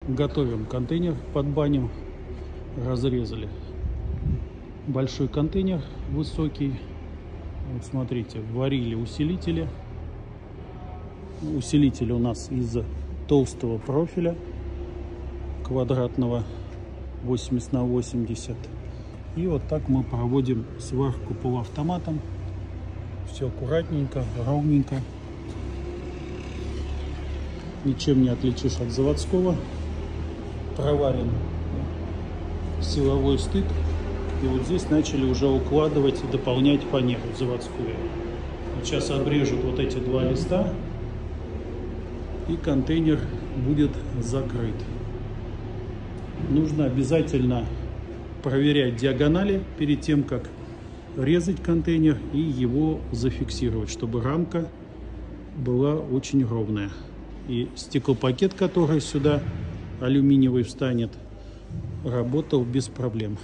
Готовим контейнер под баню. Разрезали большой контейнер высокий. Вот смотрите, варили усилители. Усилитель у нас из толстого профиля квадратного 80 на 80. И вот так мы проводим сварку полуавтоматом. Все аккуратненько, ровненько. Ничем не отличишь от заводского. Проварен силовой стык. И вот здесь начали уже укладывать и дополнять фанеру заводскую. Вот сейчас обрежут вот эти два листа, и контейнер будет закрыт. Нужно обязательно проверять диагонали перед тем, как резать контейнер и его зафиксировать, чтобы рамка была очень ровная. И стеклопакет, который сюда алюминиевый встанет, работал без проблем.